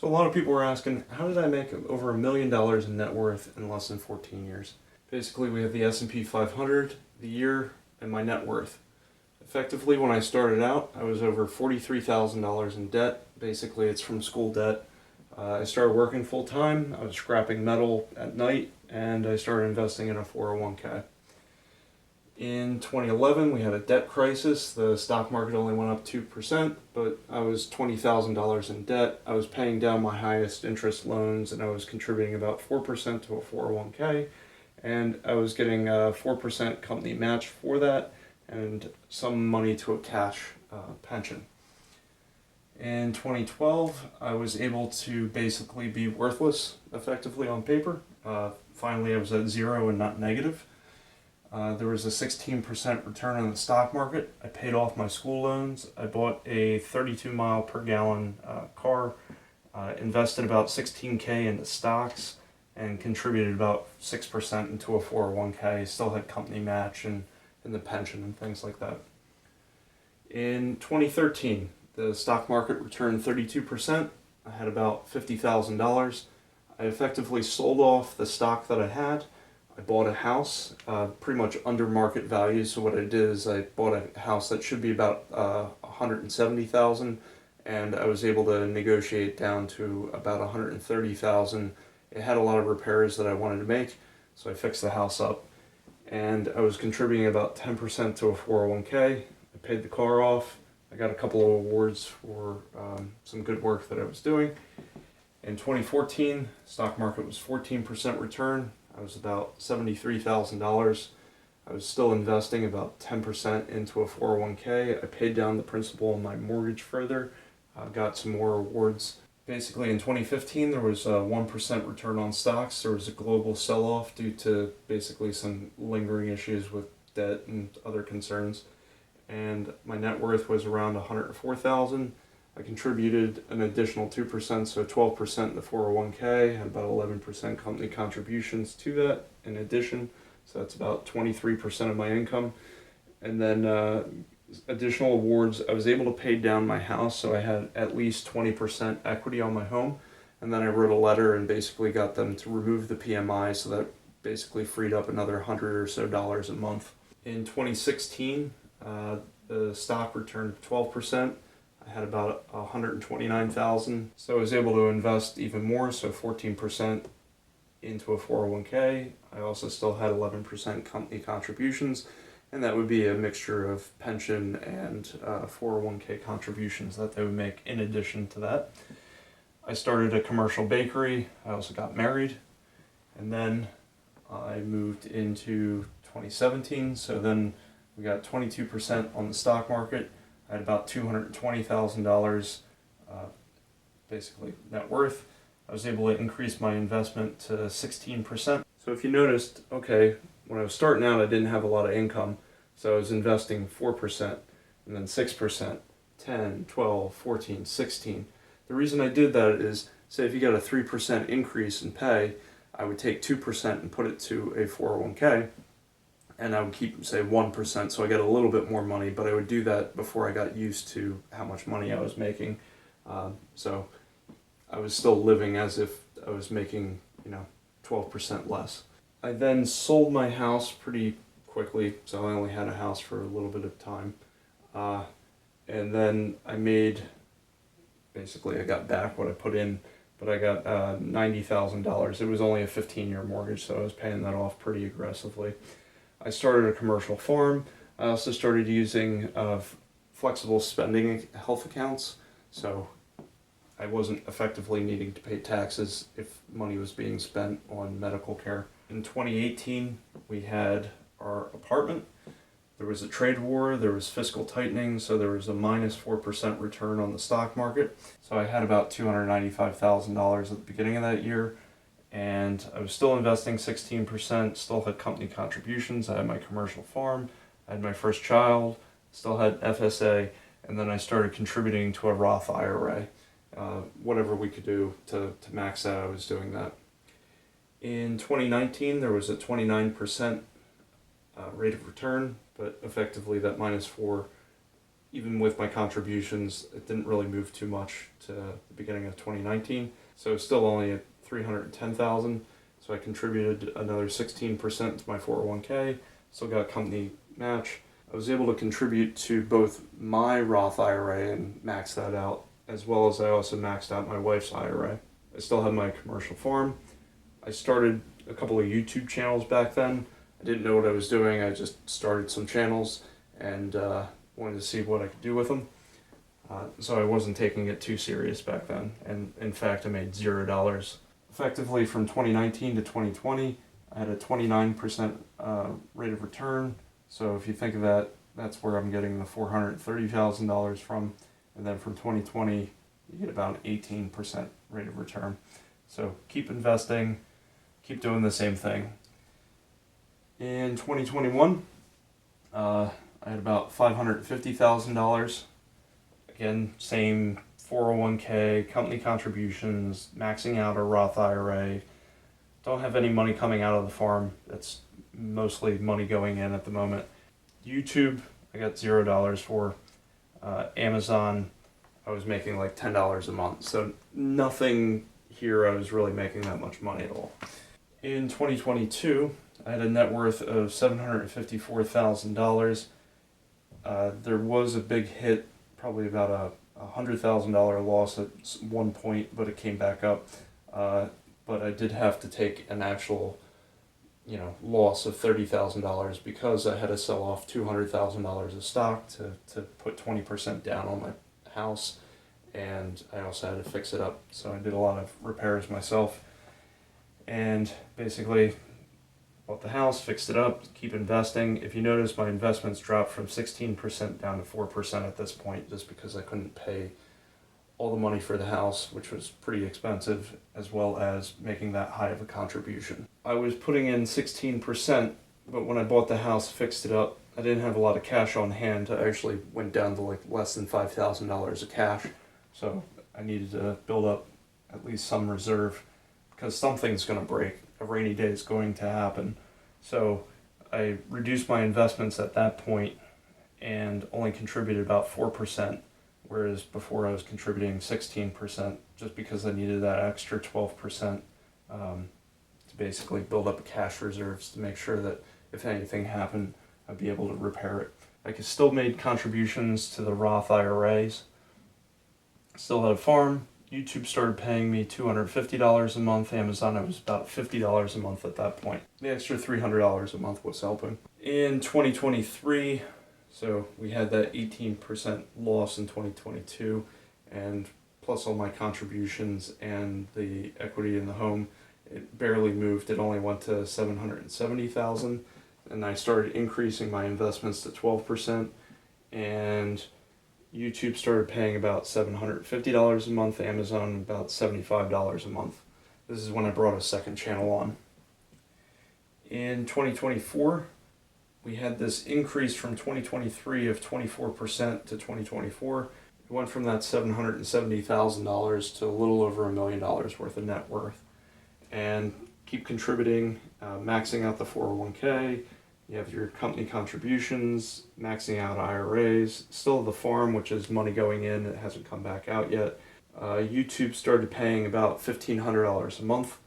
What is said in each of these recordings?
So a lot of people were asking, how did I make over $1 million in net worth in less than 14 years? Basically, we have the S&P 500, the year, and my net worth. Effectively, when I started out, I was over $43,000 in debt. Basically, it's from school debt. I started working full time. I was scrapping metal at night, and I started investing in a 401k. In 2011, we had a debt crisis. The stock market only went up 2%, but I was $20,000 in debt. I was paying down my highest interest loans, and I was contributing about 4% to a 401k, and I was getting a 4% company match for that, and some money to a cash pension. In 2012, I was able to basically be worthless, effectively, on paper. Finally, I was at zero and not negative. There was a 16% return on the stock market. I paid off my school loans. I bought a 32 mile per gallon car, invested about $16K into stocks, and contributed about 6% into a 401k. Still had company match and the pension and things like that. In 2013, the stock market returned 32%. I had about $50,000. I effectively sold off the stock that I had. I bought a house, pretty much under market value. So what I did is I bought a house that should be about $170,000, and I was able to negotiate down to about $130,000. It had a lot of repairs that I wanted to make, so I fixed the house up, and I was contributing about 10% to a 401k. I paid the car off. I got a couple of awards for some good work that I was doing. In 2014, stock market was 14% return. I was about $73,000. I was still investing about 10% into a 401k. I paid down the principal on my mortgage further, got some more awards. Basically, in 2015, there was a 1% return on stocks. There was a global sell-off due to basically some lingering issues with debt and other concerns. And my net worth was around $104,000. I contributed an additional 2%, so 12% in the 401k, had about 11% company contributions to that in addition, so that's about 23% of my income. And then additional awards, I was able to pay down my house, so I had at least 20% equity on my home, and then I wrote a letter and basically got them to remove the PMI, so that basically freed up another $100 or so a month. In 2016, the stock returned 12%. I had about $129,000, so I was able to invest even more, so 14% into a 401k. I also still had 11% company contributions, and that would be a mixture of pension and 401k contributions that they would make in addition to that. I started a commercial bakery. I also got married, and then I moved into 2017, so then we got 22% on the stock market. I had about $220,000 basically net worth. I was able to increase my investment to 16%. So if you noticed, okay, when I was starting out, I didn't have a lot of income. So I was investing 4%, and then 6%, 10, 12, 14, 16. The reason I did that is, say if you got a 3% increase in pay, I would take 2% and put it to a 401k. And I would keep, say, 1%, so I get a little bit more money, but I would do that before I got used to how much money I was making. So I was still living as if I was making, 12% less. I then sold my house pretty quickly, so I only had a house for a little bit of time. And then I got back what I put in, but I got $90,000. It was only a 15-year mortgage, so I was paying that off pretty aggressively. I started a commercial farm. I also started using flexible spending health accounts, so I wasn't effectively needing to pay taxes if money was being spent on medical care. In 2018, we had our apartment. There was a trade war, there was fiscal tightening, so there was a minus 4% return on the stock market. So I had about $295,000 at the beginning of that year. And I was still investing 16%, still had company contributions, I had my commercial farm, I had my first child, still had FSA, and then I started contributing to a Roth IRA. Whatever we could do to max that, I was doing that. In 2019, there was a 29% rate of return, but effectively that minus 4 even with my contributions, it didn't really move too much to the beginning of 2019. So still only at 310,000. So I contributed another 16% to my 401k. Still got company match. I was able to contribute to both my Roth IRA and max that out, as well as I also maxed out my wife's IRA. I still have my commercial farm. I started a couple of YouTube channels back then. I didn't know what I was doing. I just started some channels and wanted to see what I could do with them. So I wasn't taking it too serious back then. And in fact, I made $0. Effectively from 2019 to 2020, I had a 29% rate of return. So if you think of that, that's where I'm getting the $430,000 from. And then from 2020, you get about an 18% rate of return. So keep investing, keep doing the same thing. In 2021, I had about $550,000. Again, same 401k, company contributions, maxing out a Roth IRA. Don't have any money coming out of the farm. That's mostly money going in at the moment. YouTube, I got $0 for. Amazon, I was making like $10 a month. So nothing here I was really making that much money at all. In 2022, I had a net worth of $754,000. There was a big hit, probably about a $100,000 loss at one point, but it came back up. But I did have to take an actual, loss of $30,000 because I had to sell off $200,000 of stock to put 20% down on my house, and I also had to fix it up. So I did a lot of repairs myself, and basically bought the house, fixed it up, keep investing. If you notice, my investments dropped from 16% down to 4% at this point, just because I couldn't pay all the money for the house, which was pretty expensive, as well as making that high of a contribution. I was putting in 16%, but when I bought the house, fixed it up, I didn't have a lot of cash on hand. I actually went down to like less than $5,000 of cash, so I needed to build up at least some reserve, because something's going to break. A rainy day is going to happen. So I reduced my investments at that point and only contributed about 4%, whereas before I was contributing 16%, just because I needed that extra 12% to basically build up cash reserves to make sure that if anything happened, I'd be able to repair it. I could still made contributions to the Roth IRAs, still had a farm. YouTube started paying me $250 a month. Amazon, it was about $50 a month at that point. The extra $300 a month was helping. In 2023, so we had that 18% loss in 2022, and plus all my contributions and the equity in the home, it barely moved. It only went to $770,000, and I started increasing my investments to 12%, and YouTube started paying about $750 a month, Amazon about $75 a month. This is when I brought a second channel on. In 2024, we had this increase from 2023 of 24% to 2024. It went from that $770,000 to a little over $1 million worth of net worth. And keep contributing, maxing out the 401k. You have your company contributions, maxing out IRAs, still the farm, which is money going in, it hasn't come back out yet. YouTube started paying about $1,500 a month,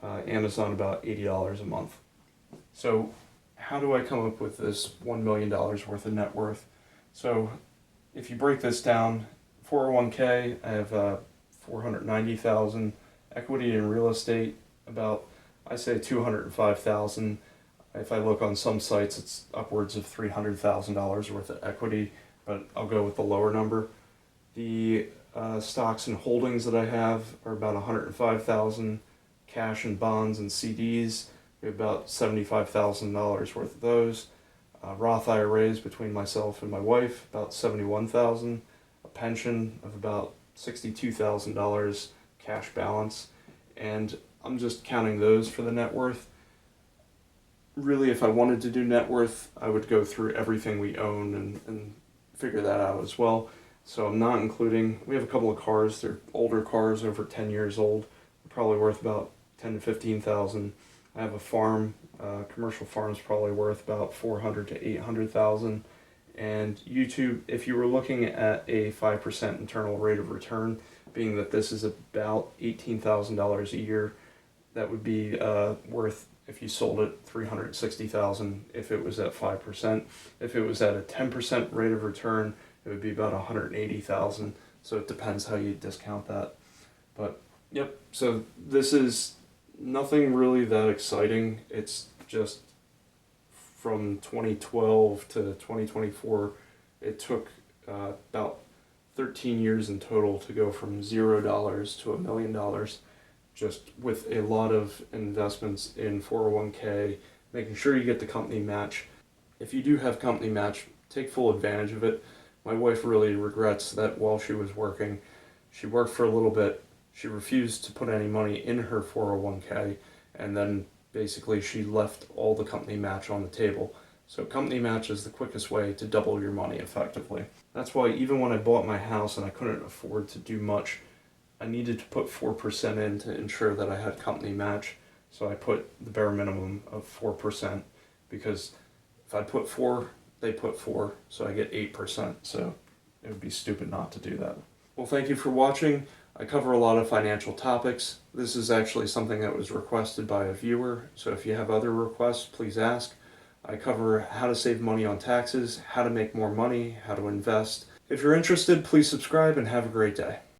Amazon about $80 a month. So how do I come up with this $1 million worth of net worth? So if you break this down, 401k, I have $490,000, equity in real estate, about, I say $205,000. If I look on some sites, it's upwards of $300,000 worth of equity, but I'll go with the lower number. The stocks and holdings that I have are about $105,000. Cash and bonds and CDs, we have about $75,000 worth of those. Roth IRAs between myself and my wife, about $71,000. A pension of about $62,000 cash balance, and I'm just counting those for the net worth. Really, if I wanted to do net worth, I would go through everything we own and figure that out as well. So I'm not including, we have a couple of cars, they're older cars, over 10 years old, they're probably worth about $10,000 to $15,000. I have a farm, commercial farm's probably worth about $400,000 to $800,000, And YouTube, if you were looking at a 5% internal rate of return, being that this is about $18,000 a year, that would be worth, if you sold it, $360,000 if it was at 5%. If it was at a 10% rate of return, it would be about $180,000. So it depends how you discount that. But yep, so this is nothing really that exciting. It's just from 2012 to 2024, it took about 13 years in total to go from $0 to $1 million, just with a lot of investments in 401k, making sure you get the company match. If you do have company match, take full advantage of it. My wife really regrets that while she was working, she worked for a little bit, she refused to put any money in her 401k, and then basically she left all the company match on the table. So company match is the quickest way to double your money effectively. That's why even when I bought my house and I couldn't afford to do much, I needed to put 4% in to ensure that I had company match. So I put the bare minimum of 4%, because if I put 4, they put 4, so I get 8%. So it would be stupid not to do that. Well, thank you for watching. I cover a lot of financial topics. This is actually something that was requested by a viewer, so if you have other requests, please ask. I cover how to save money on taxes, how to make more money, how to invest. If you're interested, please subscribe and have a great day.